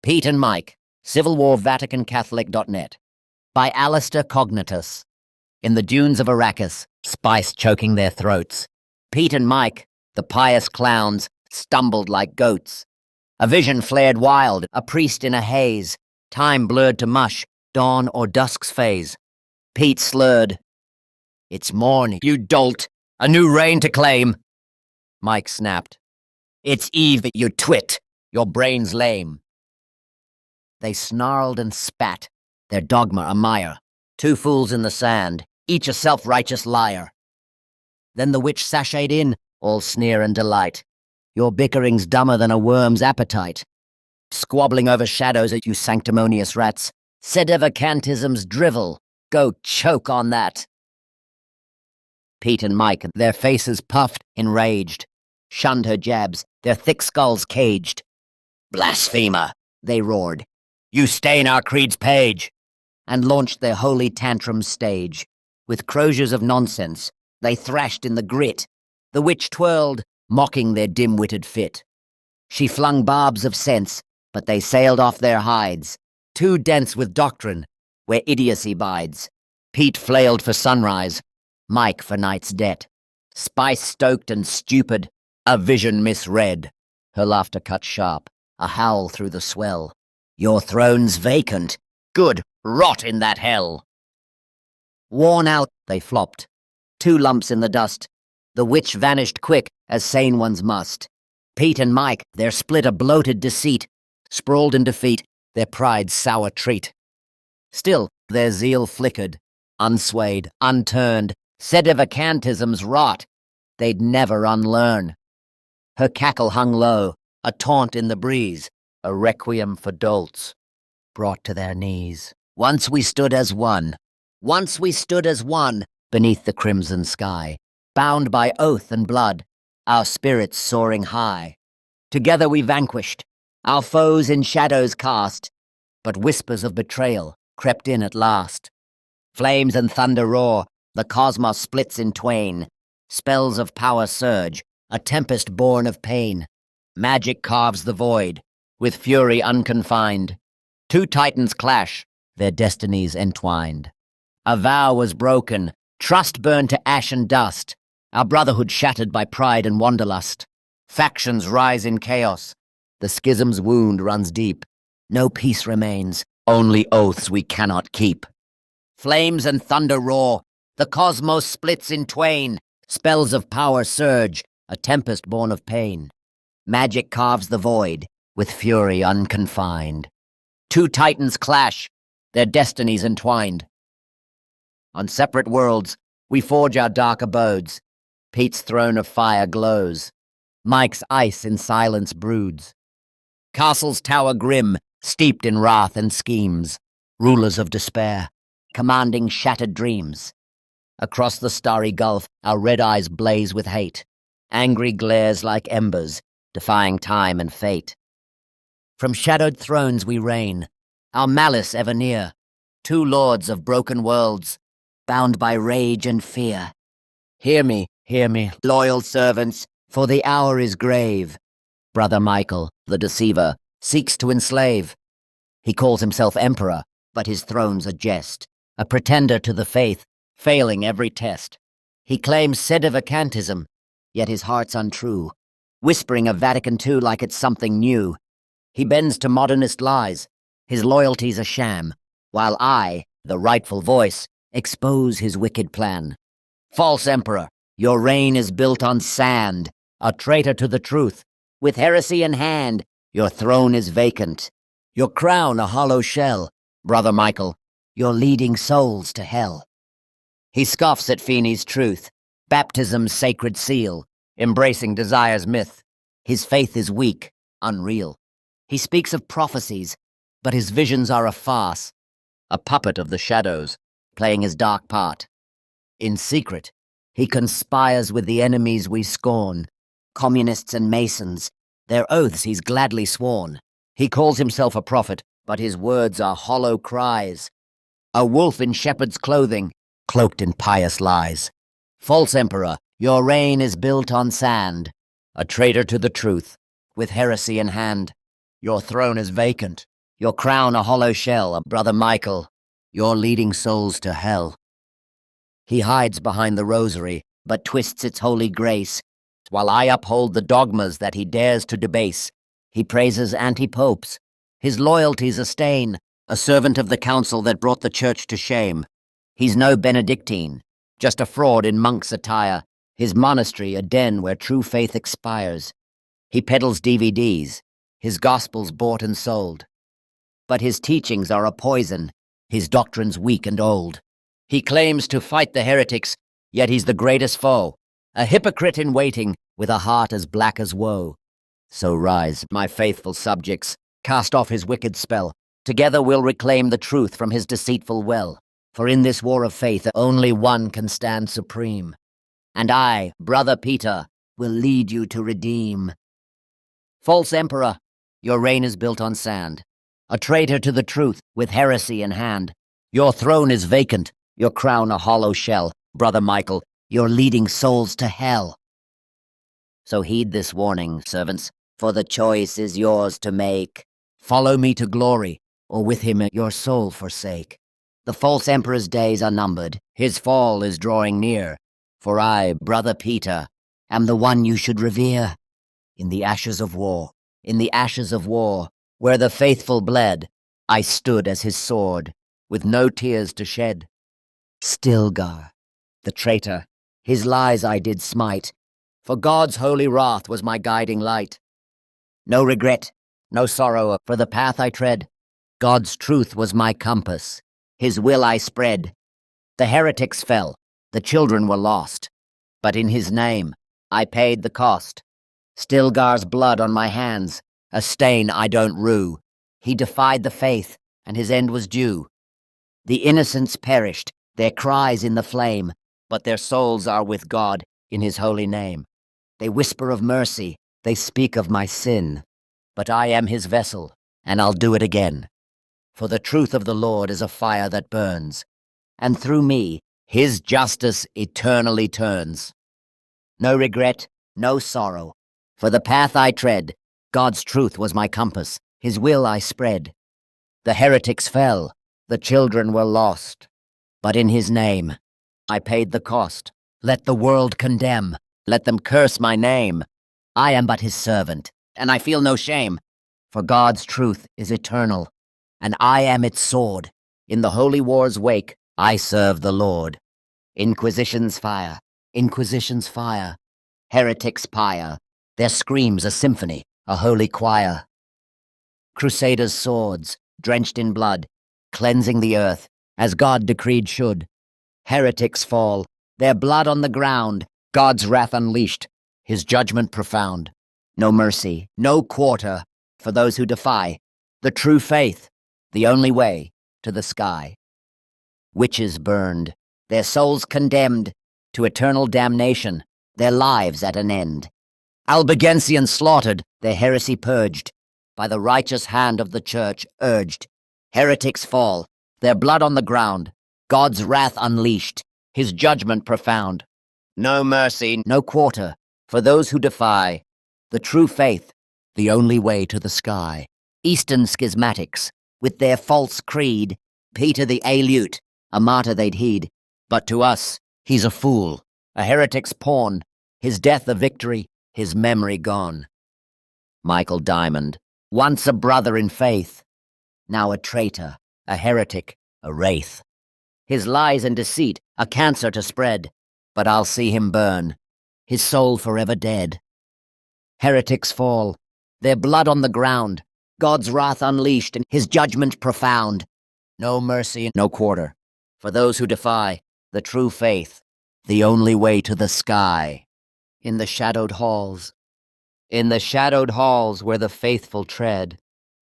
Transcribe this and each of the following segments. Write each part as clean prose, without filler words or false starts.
Pete and Mike, CivilWarVaticanCatholic.net. By Allistair Cognitus. In the dunes of Arrakis, spice choking their throats, Pete and Mike, the pious clowns, stumbled like goats. A vision flared wild, a priest in a haze, time blurred to mush, dawn or dusk's phase. Pete slurred, "It's morning, you dolt, a new reign to claim." Mike snapped, "It's eve, you twit, your brain's lame." They snarled and spat, their dogma a mire, two fools in the sand, each a self-righteous liar. Then the witch sashayed in, all sneer and delight. "Your bickering's dumber than a worm's appetite. Squabbling over shadows, you sanctimonious rats. Sedevacantism's drivel, go choke on that." Pete and Mike, their faces puffed, enraged, shunned her jabs, their thick skulls caged. "Blasphemer," they roared, "you stain our creed's page," and launched their holy tantrum stage. With croziers of nonsense, they thrashed in the grit. The witch twirled, mocking their dim-witted fit. She flung barbs of sense, but they sailed off their hides, too dense with doctrine, where idiocy bides. Pete flailed for sunrise, Mike for night's debt. Spice-stoked and stupid, a vision misread. Her laughter cut sharp, a howl through the swell. "Your throne's vacant. Good, rot in that hell." Worn out, they flopped, two lumps in the dust. The witch vanished quick, as sane ones must. Pete and Mike, their split a bloated deceit, sprawled in defeat, their pride's sour treat. Still, their zeal flickered, unswayed, unturned. Sedevacantism's rot, they'd never unlearn. Her cackle hung low, a taunt in the breeze, a requiem for dolts, brought to their knees. Once we stood as one, beneath the crimson sky, bound by oath and blood, our spirits soaring high. Together we vanquished, our foes in shadows cast, but whispers of betrayal crept in at last. Flames and thunder roar, the cosmos splits in twain. Spells of power surge, a tempest born of pain. Magic carves the void, with fury unconfined. Two titans clash, their destinies entwined. A vow was broken, trust burned to ash and dust. Our brotherhood shattered by pride and wanderlust. Factions rise in chaos, the schism's wound runs deep. No peace remains, only oaths we cannot keep. Flames and thunder roar, the cosmos splits in twain. Spells of power surge, a tempest born of pain. Magic carves the void, with fury unconfined. Two titans clash, their destinies entwined. On separate worlds, we forge our dark abodes. Pete's throne of fire glows. Mike's ice in silence broods. Castles tower grim, steeped in wrath and schemes. Rulers of despair, commanding shattered dreams. Across the starry gulf, our red eyes blaze with hate. Angry glares like embers, defying time and fate. From shadowed thrones we reign, our malice ever near. Two lords of broken worlds, bound by rage and fear. Hear me, loyal servants, for the hour is grave. Brother Michael, the deceiver, seeks to enslave. He calls himself emperor, but his throne's a jest, a pretender to the faith, failing every test. He claims sedevacantism, yet his heart's untrue, whispering of Vatican II like it's something new. He bends to modernist lies, his loyalty's a sham, while I, the rightful voice, expose his wicked plan. False emperor, your reign is built on sand, a traitor to the truth. With heresy in hand, your throne is vacant. Your crown a hollow shell, Brother Michael, you're leading souls to hell. He scoffs at Feeney's truth, baptism's sacred seal, embracing desire's myth. His faith is weak, unreal. He speaks of prophecies, but his visions are a farce, a puppet of the shadows, playing his dark part. In secret, he conspires with the enemies we scorn, communists and masons. Their oaths he's gladly sworn. He calls himself a prophet, but his words are hollow cries. A wolf in shepherd's clothing, cloaked in pious lies. False emperor, your reign is built on sand, a traitor to the truth, with heresy in hand. Your throne is vacant, Your crown a hollow shell, Brother Michael. You're leading souls to hell. He hides behind the rosary, but twists its holy grace, while I uphold the dogmas that he dares to debase. He praises anti-popes. His loyalty's a stain, a servant of the council that brought the church to shame. He's no Benedictine, just a fraud in monk's attire, his monastery a den where true faith expires. He peddles DVDs, his gospel's bought and sold. But his teachings are a poison, his doctrine's weak and old. He claims to fight the heretics, yet he's the greatest foe, a hypocrite in waiting, with a heart as black as woe. So rise, my faithful subjects, cast off his wicked spell. Together we'll reclaim the truth from his deceitful well. For in this war of faith, only one can stand supreme. And I, Brother Peter, will lead you to redeem. False emperor, your reign is built on sand. A traitor to the truth, with heresy in hand. Your throne is vacant, your crown a hollow shell. Brother Michael, you're leading souls to hell. So heed this warning, servants, for the choice is yours to make. Follow me to glory, or with him your soul forsake. The false emperor's days are numbered, his fall is drawing near. For I, Brother Peter, am the one you should revere. In the ashes of war, in the ashes of war, where the faithful bled, I stood as his sword, with no tears to shed. Stilgar, the traitor, his lies I did smite, for God's holy wrath was my guiding light. No regret, no sorrow for the path I tread. God's truth was my compass, his will I spread. The heretics fell, the children were lost, but in his name I paid the cost. Stilgar's blood on my hands, a stain I don't rue. He defied the faith, and his end was due. The innocents perished, their cries in the flame, but their souls are with God in his holy name. They whisper of mercy, they speak of my sin, but I am his vessel, and I'll do it again. For the truth of the Lord is a fire that burns, and through me his justice eternally turns. No regret, no sorrow, for the path I tread, God's truth was my compass, his will I spread. The heretics fell, the children were lost, but in his name I paid the cost. Let the world condemn, let them curse my name. I am but his servant, and I feel no shame, for God's truth is eternal, and I am its sword. In the holy war's wake, I serve the Lord. Inquisition's fire, heretics pyre, their screams a symphony, a holy choir. Crusaders' swords, drenched in blood, cleansing the earth, as God decreed should. Heretics fall, their blood on the ground, God's wrath unleashed, his judgment profound. No mercy, no quarter, for those who defy the true faith, the only way to the sky. Witches burned, their souls condemned to eternal damnation, their lives at an end. Albigensians slaughtered, their heresy purged, by the righteous hand of the church urged. Heretics fall, their blood on the ground, God's wrath unleashed, his judgment profound. No mercy, no quarter, for those who defy the true faith, the only way to the sky. Eastern schismatics, with their false creed, Peter the Aleut, a martyr they'd heed. But to us, he's a fool, a heretic's pawn, his death a victory, his memory gone. Michael Diamond, once a brother in faith, now a traitor, a heretic, a wraith. His lies and deceit a cancer to spread, but I'll see him burn, his soul forever dead. Heretics fall, their blood on the ground, God's wrath unleashed and his judgment profound. No mercy, no quarter, for those who defy the true faith, the only way to the sky. In the shadowed halls where the faithful tread,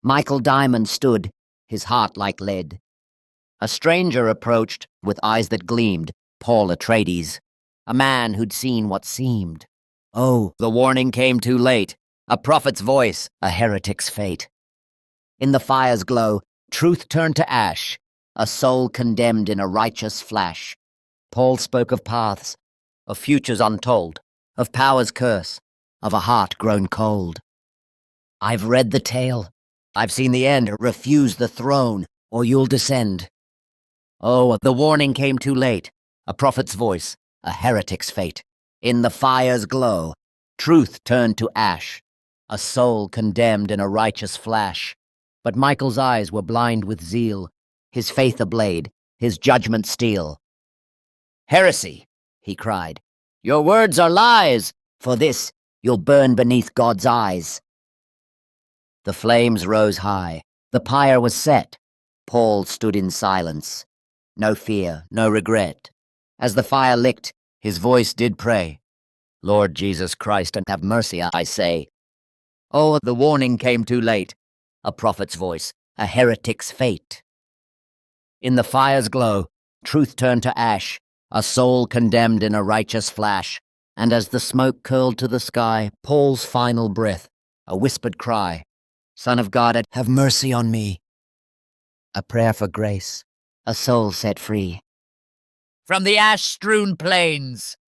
Michael Diamond stood, his heart like lead. A stranger approached, with eyes that gleamed, Paul Atreides, a man who'd seen what seemed. Oh, the warning came too late, a prophet's voice, a heretic's fate. In the fire's glow, truth turned to ash, a soul condemned in a righteous flash. Paul spoke of paths, of futures untold, of power's curse, of a heart grown cold. I've read the tale, I've seen the end. Refuse the throne, or you'll descend. Oh, the warning came too late. A prophet's voice, a heretic's fate. In the fire's glow, truth turned to ash. A soul condemned in a righteous flash. But Michael's eyes were blind with zeal, his faith a blade, his judgment steel. Heresy, he cried. Your words are lies. For this, you'll burn beneath God's eyes. The flames rose high. The pyre was set. Paul stood in silence. No fear, no regret. As the fire licked, his voice did pray. Lord Jesus Christ, and have mercy, I say. Oh, the warning came too late. A prophet's voice, a heretic's fate. In the fire's glow, truth turned to ash, a soul condemned in a righteous flash. And as the smoke curled to the sky, Paul's final breath, a whispered cry, Son of God, have mercy on me. A prayer for grace, a soul set free. From the ash-strewn plains.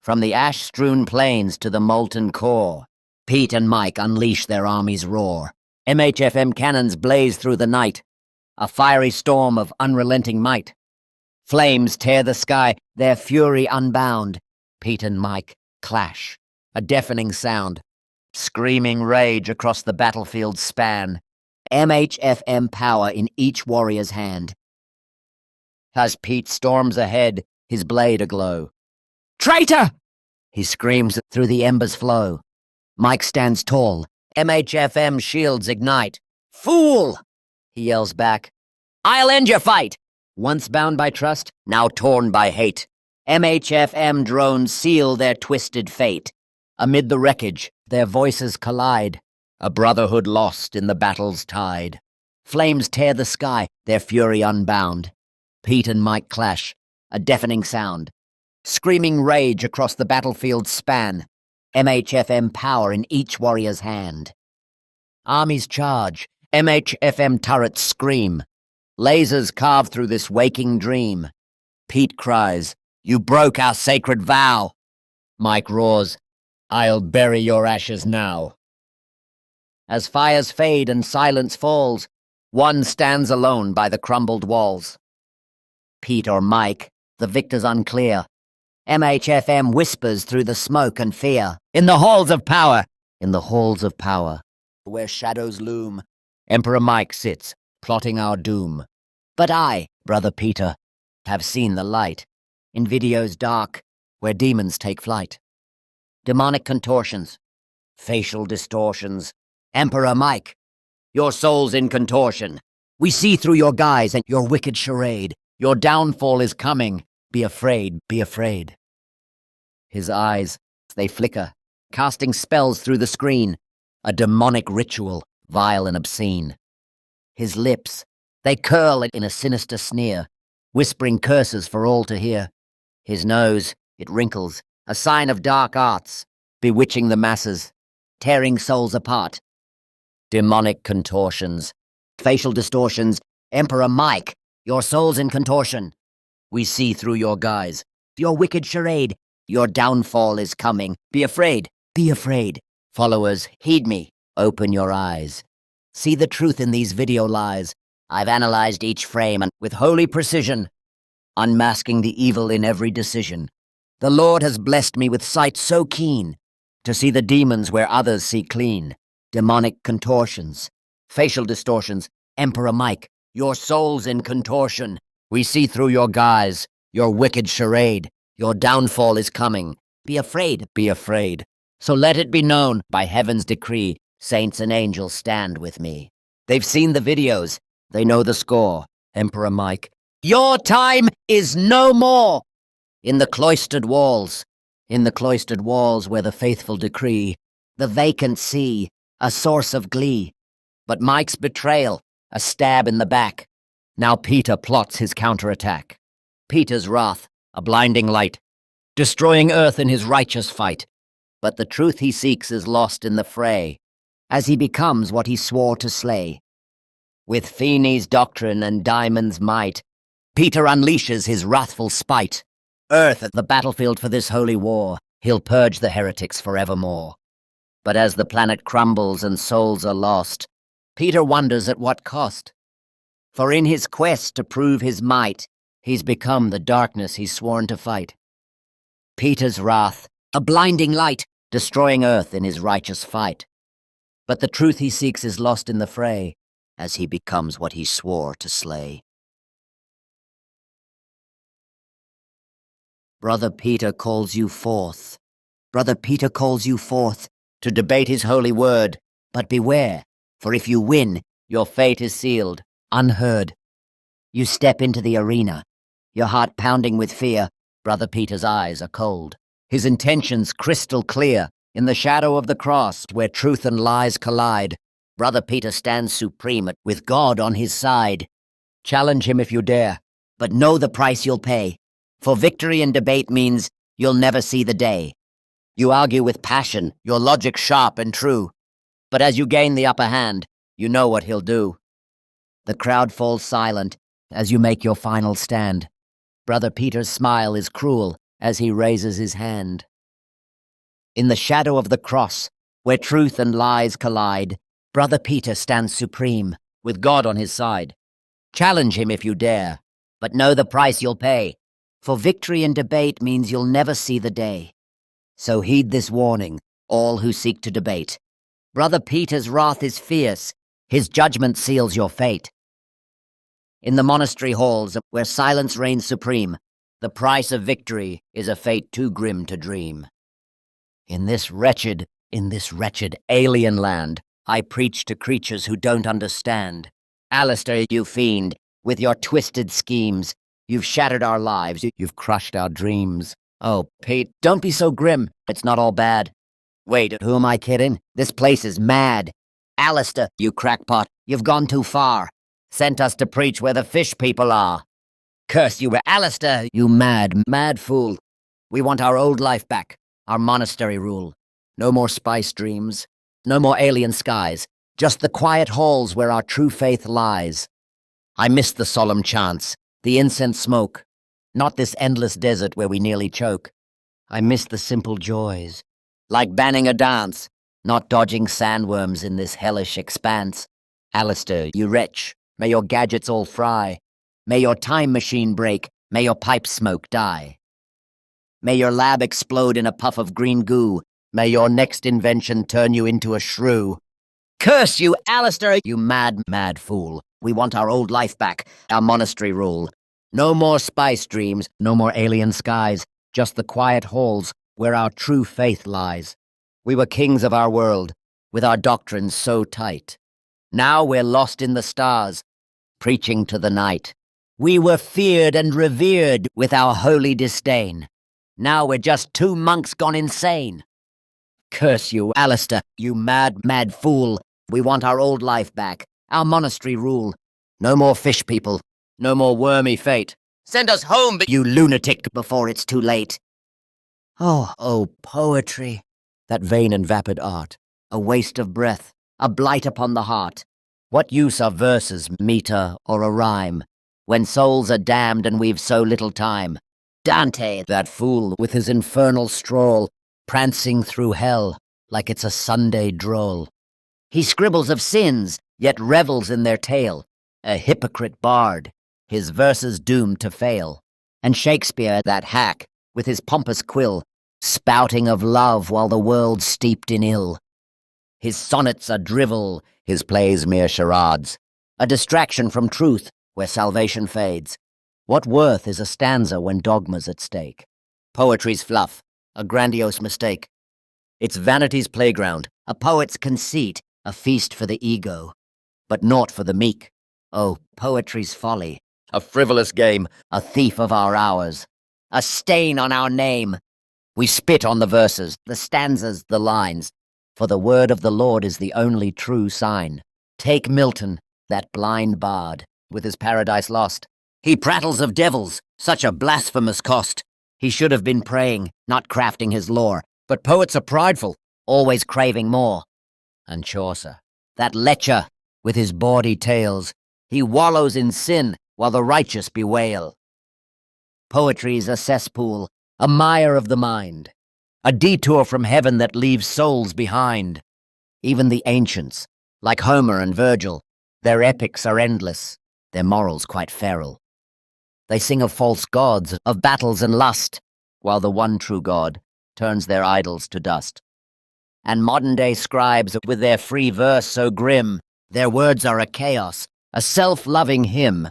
From the ash-strewn plains to the molten core, Pete and Mike unleash their army's roar. MHFM cannons blaze through the night, a fiery storm of unrelenting might. Flames tear the sky, their fury unbound. Pete and Mike clash, a deafening sound. Screaming rage across the battlefield's span. MHFM power in each warrior's hand. As Pete storms ahead, his blade aglow. Traitor! He screams through the embers' flow. Mike stands tall. MHFM shields ignite. Fool! He yells back. I'll end your fight! Once bound by trust, now torn by hate. MHFM drones seal their twisted fate. Amid the wreckage, their voices collide. A brotherhood lost in the battle's tide. Flames tear the sky, their fury unbound. Pete and Mike clash, a deafening sound. Screaming rage across the battlefield's span. MHFM power in each warrior's hand. Armies charge, MHFM turrets scream. Lasers carve through this waking dream. Pete cries, You broke our sacred vow. Mike roars, I'll bury your ashes now. As fires fade and silence falls, one stands alone by the crumbled walls. Pete or Mike, the victor's unclear. MHFM whispers through the smoke and fear. In the halls of power, in the halls of power, where shadows loom, Emperor Mike sits, plotting our doom. But I, Brother Peter, have seen the light. In videos dark, where demons take flight. Demonic contortions, facial distortions. Emperor Mike, your soul's in contortion. We see through your guise and your wicked charade. Your downfall is coming. Be afraid, be afraid. His eyes, they flicker, casting spells through the screen. A demonic ritual, vile and obscene. His lips, they curl in a sinister sneer, whispering curses for all to hear. His nose, it wrinkles, a sign of dark arts, bewitching the masses, tearing souls apart. Demonic contortions, facial distortions. Emperor Mike, your soul's in contortion. We see through your guise, your wicked charade. Your downfall is coming. Be afraid, be afraid. Followers, heed me, open your eyes. See the truth in these video lies. I've analyzed each frame and with holy precision, unmasking the evil in every decision. The Lord has blessed me with sight so keen to see the demons where others see clean. Demonic contortions, facial distortions. Emperor Mike, your soul's in contortion. We see through your guise, your wicked charade. Your downfall is coming. Be afraid, be afraid. So let it be known, by heaven's decree, saints and angels stand with me. They've seen the videos. They know the score. Emperor Mike, your time is no more. In the cloistered walls where the faithful decree, the vacant sea, a source of glee. But Mike's betrayal, a stab in the back. Now Peter plots his counterattack. Peter's wrath, a blinding light, destroying earth in his righteous fight. But the truth he seeks is lost in the fray, as he becomes what he swore to slay. With Feeney's doctrine and Diamond's might, Peter unleashes his wrathful spite. Earth at the battlefield for this holy war, he'll purge the heretics forevermore. But as the planet crumbles and souls are lost, Peter wonders at what cost. For in his quest to prove his might, he's become the darkness he's sworn to fight. Peter's wrath, a blinding light, destroying earth in his righteous fight. But the truth he seeks is lost in the fray, as he becomes what he swore to slay. Brother Peter calls you forth. Brother Peter calls you forth to debate his holy word. But beware, for if you win, your fate is sealed, unheard. You step into the arena, your heart pounding with fear. Brother Peter's eyes are cold, his intentions crystal clear. In the shadow of the cross, where truth and lies collide, Brother Peter stands supreme with God on his side. Challenge him if you dare, but know the price you'll pay. For victory in debate means you'll never see the day. You argue with passion, your logic sharp and true. But as you gain the upper hand, you know what he'll do. The crowd falls silent as you make your final stand. Brother Peter's smile is cruel as he raises his hand. In the shadow of the cross, where truth and lies collide, Brother Peter stands supreme, with God on his side. Challenge him if you dare, but know the price you'll pay. For victory in debate means you'll never see the day. So heed this warning, all who seek to debate. Brother Peter's wrath is fierce, his judgment seals your fate. In the monastery halls, where silence reigns supreme, the price of victory is a fate too grim to dream. In this wretched alien land, I preach to creatures who don't understand. Allistair, you fiend, with your twisted schemes, you've shattered our lives, you've crushed our dreams. Oh, Pete, don't be so grim, it's not all bad. Wait, who am I kidding? This place is mad. Allistair, you crackpot, you've gone too far. Sent us to preach where the fish people are. Curse you, Allistair, you mad fool. We want our old life back. Our monastery rule. No more spice dreams, no more alien skies, just the quiet halls where our true faith lies. I miss the solemn chants, the incense smoke, not this endless desert where we nearly choke. I miss the simple joys, like banning a dance, not dodging sandworms in this hellish expanse. Allistair, you wretch, may your gadgets all fry, may your time machine break, may your pipe smoke die. May your lab explode in a puff of green goo. May your next invention turn you into a shrew. Curse you, Allistair, you mad fool. We want our old life back, our monastery rule. No more spice dreams, no more alien skies, just the quiet halls where our true faith lies. We were kings of our world, with our doctrines so tight. Now we're lost in the stars, preaching to the night. We were feared and revered with our holy disdain. Now we're just two monks gone insane. Curse you, Allistair, you mad fool. We want our old life back, our monastery rule. No more fish people, no more wormy fate. Send us home, you lunatic, before it's too late. Oh, poetry, that vain and vapid art, a waste of breath, a blight upon the heart. What use are verses, meter, or a rhyme, when souls are damned and we've so little time? Dante, that fool with his infernal stroll, prancing through hell like it's a Sunday droll. He scribbles of sins, yet revels in their tale. A hypocrite bard, his verses doomed to fail. And Shakespeare, that hack, with his pompous quill, spouting of love while the world's steeped in ill. His sonnets are drivel, his plays mere charades, a distraction from truth where salvation fades. What worth is a stanza when dogma's at stake? Poetry's fluff, a grandiose mistake. It's vanity's playground, a poet's conceit, a feast for the ego, but naught for the meek. Oh, poetry's folly, a frivolous game, a thief of our hours, a stain on our name. We spit on the verses, the stanzas, the lines, for the word of the Lord is the only true sign. Take Milton, that blind bard, with his paradise lost. He prattles of devils, such a blasphemous cost. He should have been praying, not crafting his lore. But poets are prideful, always craving more. And Chaucer, that lecher, with his bawdy tales, he wallows in sin while the righteous bewail. Poetry's a cesspool, a mire of the mind, a detour from heaven that leaves souls behind. Even the ancients, Like Homer and Virgil, their epics are endless, their morals quite feral. They sing of false gods, of battles and lust, while the one true God turns their idols to dust. And modern-day scribes, with their free verse so grim, their words are a chaos, a self-loving hymn.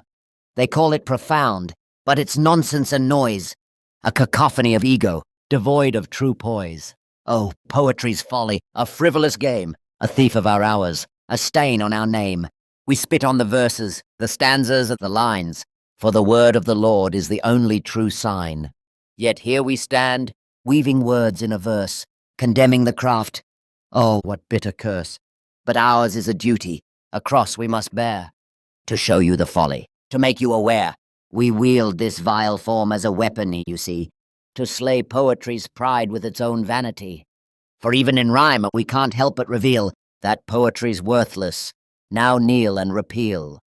They call it profound, but it's nonsense and noise, a cacophony of ego, devoid of true poise. Oh, poetry's folly, a frivolous game, a thief of our hours, a stain on our name. We spit on the verses, the stanzas, the lines, for the word of the Lord is the only true sign. Yet here we stand, weaving words in a verse, condemning the craft. Oh, what bitter curse! But ours is a duty, a cross we must bear, to show you the folly, to make you aware. We wield this vile form as a weapon, you see, to slay poetry's pride with its own vanity. For even in rhyme we can't help but reveal that poetry's worthless. Now kneel and repeal.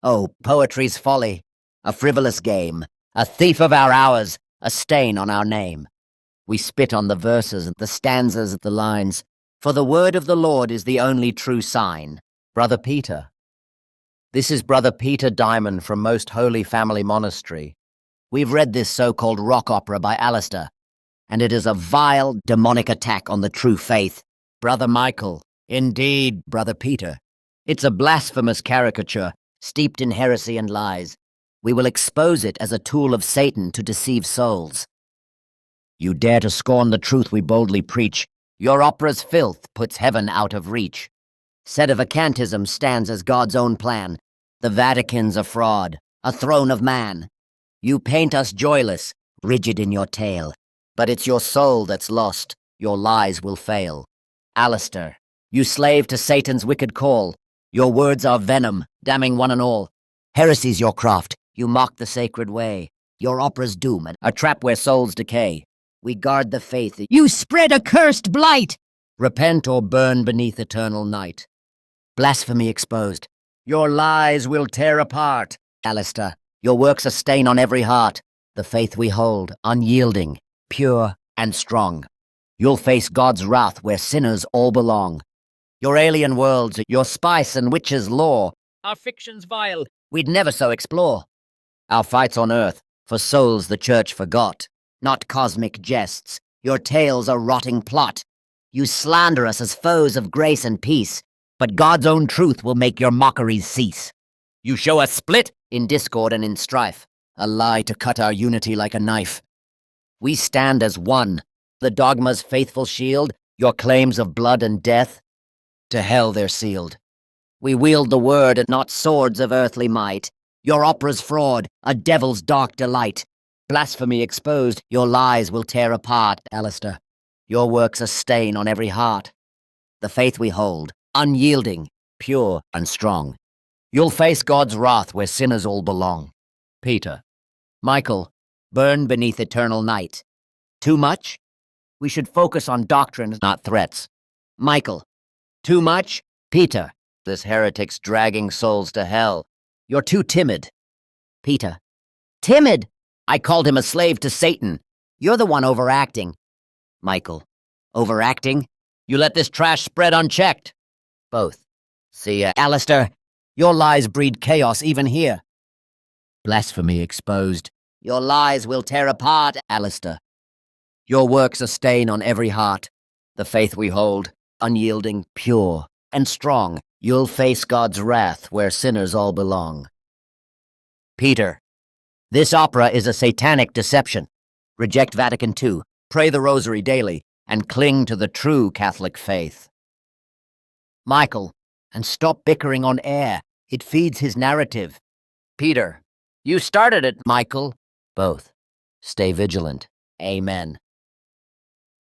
Oh, poetry's folly, a frivolous game, a thief of our hours, a stain on our name. We spit on the verses, the stanzas, the lines, for the word of the Lord is the only true sign. Brother Peter. This is Brother Peter Diamond from Most Holy Family Monastery. We've read this so-called rock opera by Allistair, and it is a vile, demonic attack on the true faith. Brother Michael. Indeed, Brother Peter. It's a blasphemous caricature, steeped in heresy and lies. We will expose it as a tool of Satan to deceive souls. You dare to scorn the truth we boldly preach. Your opera's filth puts heaven out of reach. Sedevacantism stands as God's own plan. The Vatican's a fraud, a throne of man. You paint us joyless, rigid in your tale. But it's your soul that's lost, your lies will fail. Allistair, you slave to Satan's wicked call. Your words are venom, damning one and all. Heresy's your craft, you mock the sacred way. Your opera's doom, a trap where souls decay. We guard the faith, you spread accursed blight! Repent or burn beneath eternal night. Blasphemy exposed, your lies will tear apart. Allistair, your work's a stain on every heart. The faith we hold, unyielding, pure and strong. You'll face God's wrath where sinners all belong. Your alien worlds, your spice and witches' lore, our fiction's vile, we'd never so explore. Our fights on earth, for souls the church forgot, not cosmic jests, your tales a rotting plot. You slander us as foes of grace and peace, but God's own truth will make your mockeries cease. You show us split in discord and in strife, a lie to cut our unity like a knife. We stand as one, the dogma's faithful shield, your claims of blood and death, to hell they're sealed. We wield the word and not swords of earthly might. Your opera's fraud, a devil's dark delight. Blasphemy exposed, your lies will tear apart, Allistair. Your work's a stain on every heart. The faith we hold, unyielding, pure and strong. You'll face God's wrath where sinners all belong. Peter. Michael, burn beneath eternal night. Too much? We should focus on doctrine, not threats. Michael. Too much? Peter. This heretic's dragging souls to hell. You're too timid. Peter. Timid? I called him a slave to Satan. You're the one overacting. Michael. Overacting? You let this trash spread unchecked. Both. See ya, Allistair. Your lies breed chaos even here. Blasphemy exposed. Your lies will tear apart, Allistair. Your work's a stain on every heart. The faith we hold, unyielding, pure, and strong. You'll face God's wrath where sinners all belong. Peter. This opera is a satanic deception. Reject Vatican II, pray the rosary daily, and cling to the true Catholic faith. Michael. And stop bickering on air. It feeds his narrative. Peter. You started it, Michael. Both. Stay vigilant. Amen.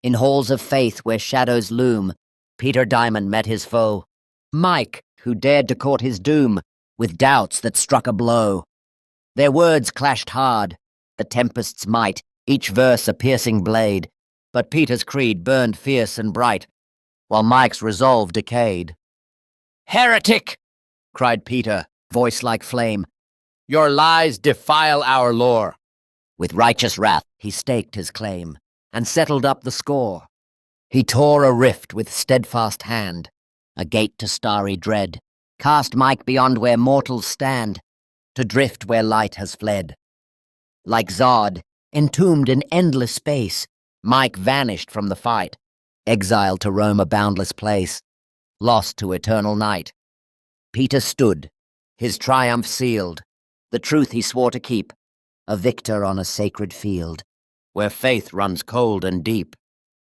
In halls of faith where shadows loom, Peter Diamond met his foe, Mike, who dared to court his doom, with doubts that struck a blow. Their words clashed hard, the tempest's might, each verse a piercing blade, but Peter's creed burned fierce and bright, while Mike's resolve decayed. "Heretic!" cried Peter, voice like flame. "Your lies defile our lore." With righteous wrath he staked his claim, and settled up the score. He tore a rift with steadfast hand, a gate to starry dread. Cast Mike beyond where mortals stand, to drift where light has fled. Like Zod, entombed in endless space, Mike vanished from the fight, exiled to roam a boundless place, lost to eternal night. Peter stood, his triumph sealed, the truth he swore to keep, a victor on a sacred field, where faith runs cold and deep.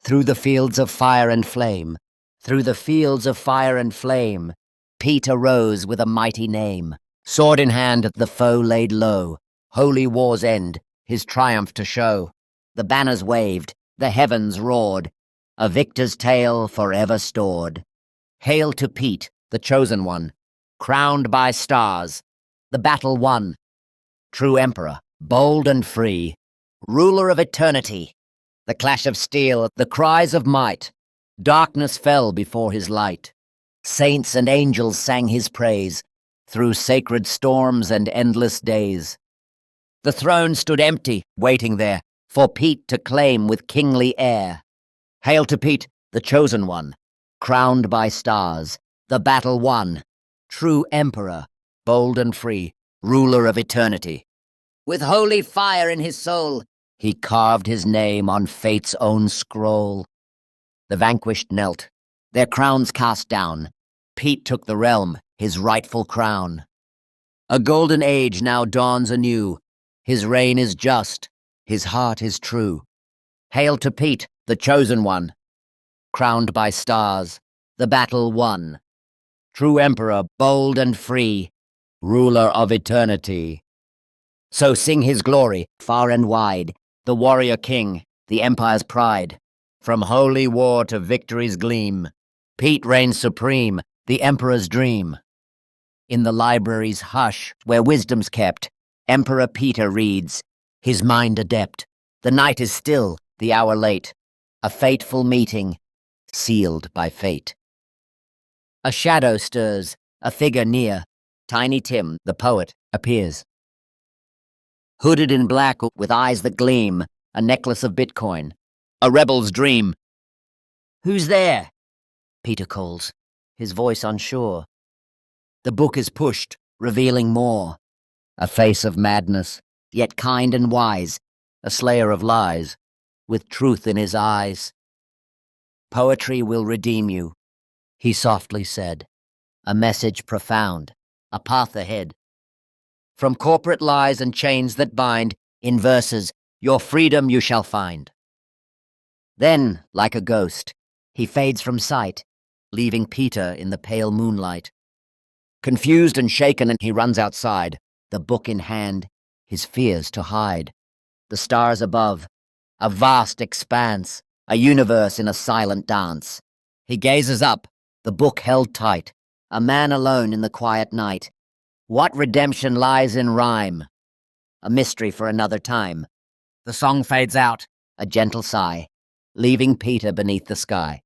Through the fields of fire and flame, through the fields of fire and flame, Peter rose with a mighty name. Sword in hand, the foe laid low, holy war's end, his triumph to show. The banners waved, the heavens roared, a victor's tale forever stored. Hail to Pete, the chosen one, crowned by stars, the battle won. True emperor, bold and free, ruler of eternity. The clash of steel, the cries of might, darkness fell before his light. Saints and angels sang his praise, through sacred storms and endless days. The throne stood empty, waiting there, for Pete to claim with kingly air. Hail to Pete, the chosen one, crowned by stars, the battle won. True emperor, bold and free, ruler of eternity. With holy fire in his soul, he carved his name on fate's own scroll. The vanquished knelt, their crowns cast down. Pete took the realm, his rightful crown. A golden age now dawns anew. His reign is just, his heart is true. Hail to Pete, the chosen one, crowned by stars, the battle won. True emperor, bold and free, ruler of eternity. So sing his glory far and wide, the warrior king, the empire's pride. From holy war to victory's gleam, Pete reigns supreme, the emperor's dream. In the library's hush, where wisdom's kept, Emperor Peter reads, his mind adept. The night is still, the hour late, a fateful meeting, sealed by fate. A shadow stirs, a figure near. Tiny Tim, the poet, appears. Hooded in black, with eyes that gleam, a necklace of Bitcoin, a rebel's dream. Who's there? Peter calls, his voice unsure. The book is pushed, revealing more. A face of madness, yet kind and wise, a slayer of lies, with truth in his eyes. Poetry will redeem you, he softly said. A message profound, a path ahead. From corporate lies and chains that bind, in verses, your freedom you shall find. Then, like a ghost, he fades from sight, leaving Peter in the pale moonlight. Confused and shaken, he runs outside, the book in hand, his fears to hide. The stars above, a vast expanse, a universe in a silent dance. He gazes up, the book held tight, a man alone in the quiet night. What redemption lies in rhyme? A mystery for another time. The song fades out, a gentle sigh, leaving Peter beneath the sky.